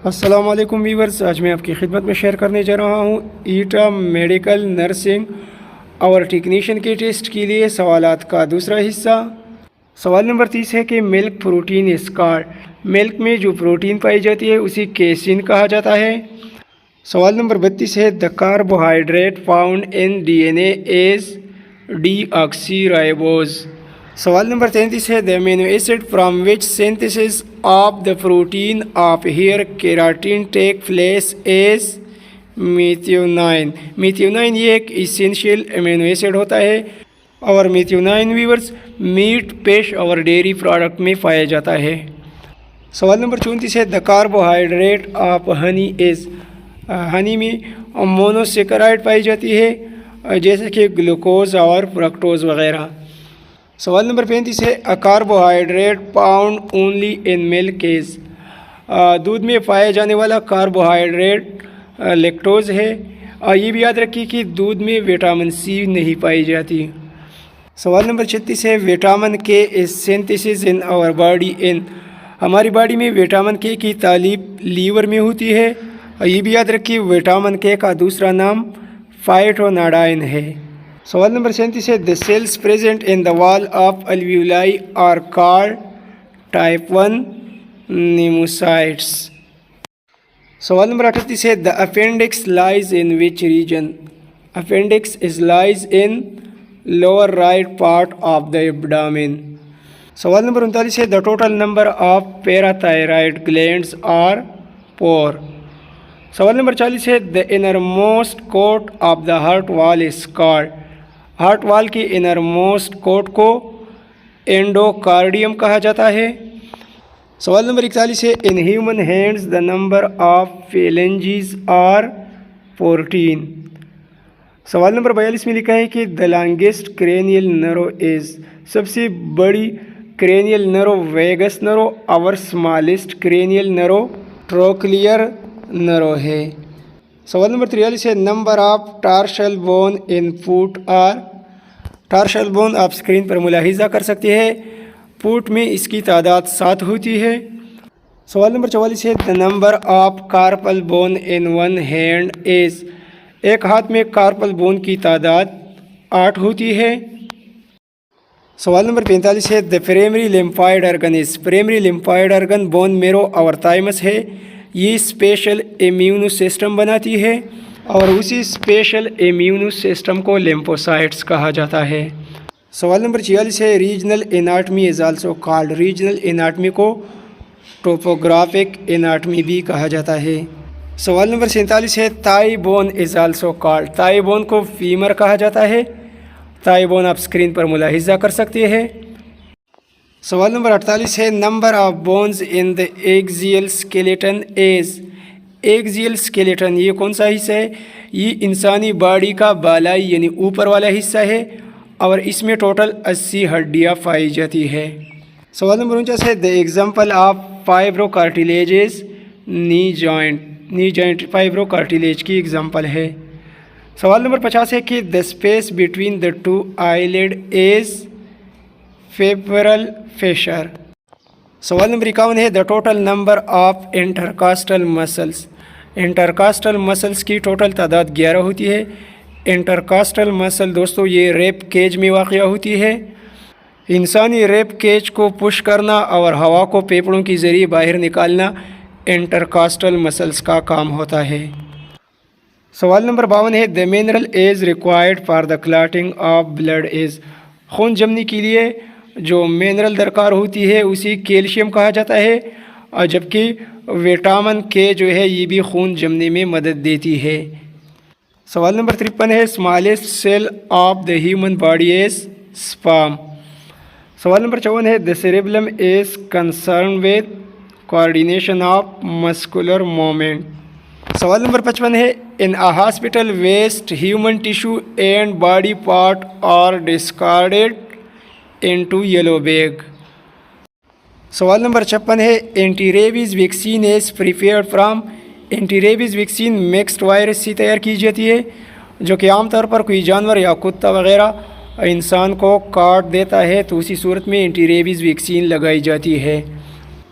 السلام علیکم ویورز، آج میں آپ کی خدمت میں شیئر کرنے جا رہا ہوں ایٹا میڈیکل نرسنگ اور ٹیکنیشین کے ٹیسٹ کے لیے سوالات کا دوسرا حصہ۔ سوال نمبر 30 ہے کہ ملک پروٹین از کالڈ، ملک میں جو پروٹین پائی جاتی ہے اسی کیسین کہا جاتا ہے۔ سوال نمبر 32 ہے the carbohydrate found in D N A is deoxyribose. سوال نمبر 33 ہے the amino acid from which synthesis of the protein of hair keratin take place is میتھیونائن۔ میتھیونائن یہ ایک اسینشیل امینو ایسڈ ہوتا ہے اور میتھیونائن ویورز میٹ، فش اور dairy product میں پایا جاتا ہے۔ سوال نمبر 34 ہے the carbohydrate of honey is، honey میں مونوسیکرائڈ پائی جاتی ہے جیسے کہ گلوکوز اور فرکٹوز وغیرہ۔ سوال نمبر 35 ہے کاربوہائیڈریٹ فاؤنڈ اونلی ان ملک از، دودھ میں پایا جانے والا کاربوہائیڈریٹ لیکٹوز ہے۔ یہ بھی یاد رکھیے کہ دودھ میں وٹامن سی نہیں پائی جاتی۔ سوال نمبر 36 ہے وٹامن کے از synthesis in our body in, ہماری باڈی میں وٹامن کے کی تالیف لیور میں ہوتی ہے۔ یہ بھی یاد رکھیے وٹامن کے کا دوسرا نام فائٹوناڈائن ہے۔ سوال نمبر 37 ہے the cells present in the wall of alveoli are called type 1 pneumocytes۔ سوال نمبر 38 ہے the appendix lies in which region، appendix is lies in lower right part of the abdomen۔ سوال نمبر 39 ہے the total number of parathyroid glands are 4۔ سوال number 40 ہے the innermost coat of the heart wall is called، heart وال کی inner most کوٹ کو اینڈوکارڈیم کہا جاتا ہے۔ سوال نمبر 41 ہے in human hands the number of phalanges are 14۔ سوال نمبر 42 میں لکھا ہے کہ دا لانگیسٹ کرینیل نرو از، سب سے بڑی کرینیل نرو ویگس نرو اور اسمالسٹ کرینیل نرو ٹروکلیئر نرو ہے۔ سوال نمبر 43 ہے number of tarsal bone in foot are, tarsal bone آپ اسکرین پر ملاحظہ کر سکتے ہیں، فوٹ میں اس کی تعداد 7 ہوتی ہے۔ سوال نمبر 44 ہے the number of carpal bone in one hand is، ایک ہاتھ میں کارپل بون کی تعداد 8 ہوتی ہے۔ سوال نمبر 45 ہے the primary lymphoid organ is، primary lymphoid organ bone marrow اور تائمس ہے، یہ اسپیشل امیونو سسٹم بناتی ہے اور اسی اسپیشل امیونو سسٹم کو لیمفوسائٹس کہا جاتا ہے۔ سوال نمبر 46 ہے regional anatomy is also called, regional anatomy کو ٹوپوگرافک اناٹمی بھی کہا جاتا ہے۔ سوال نمبر 47 ہے Thai bone is also called, Thai bone کو فیمر کہا جاتا ہے، تھائی بون آپ اسکرین پر ملاحظہ کر سکتے ہیں۔ سوال نمبر 48 ہے number of bones in the axle skeleton is, axle skeleton یہ کون سا حصہ ہے؟ یہ انسانی باڈی کا بالائی یعنی اوپر والا حصہ ہے اور اس میں ٹوٹل 80 ہڈیاں پائی جاتی ہے۔ سوال نمبر 49 ہے دا ایگزامپل آف فائبرو کارٹیلیجز نی جوائنٹ، نی جوائنٹ فائبرو کارٹیلیج کی ایگزامپل ہے۔ سوال نمبر 50 ہے کہ the space between the two eyelid is palpebral fissure. سوال نمبر 51 ہے the total number of intercostal muscles, intercostal muscles کی ٹوٹل تعداد 11 ہوتی ہے۔ انٹرکاسٹل مسل دوستو یہ ریپ کیج میں واقع ہوتی ہے، انسانی ریپ کیج کو پش کرنا اور ہوا کو پھیپھڑوں کے ذریعے باہر نکالنا انٹرکاسٹل مسلس کا کام ہوتا ہے۔ سوال نمبر 52 ہے the mineral is required for the clotting of blood is, خون جمنے کے لیے جو منرل درکار ہوتی ہے اسی کیلشیم کہا جاتا ہے، جبکہ وٹامن کے جو ہے یہ بھی خون جمنے میں مدد دیتی ہے۔ سوال نمبر 53 ہے smallest cell of the human body is sperm. سوال نمبر 54 ہے the cerebellum is concern with coordination of muscular movement. سوال نمبر 55 ہے in a hospital waste human tissue and body part are discarded into yellow bag. سوال number 56 ہے anti rabies vaccine is prepared from, anti rabies vaccine mixed virus سے تیار کی جاتی ہے جو کہ عام طور پر کوئی جانور یا کتا وغیرہ انسان کو کاٹ دیتا ہے تو اسی صورت میں اینٹی ریبیز ویکسین لگائی جاتی ہے۔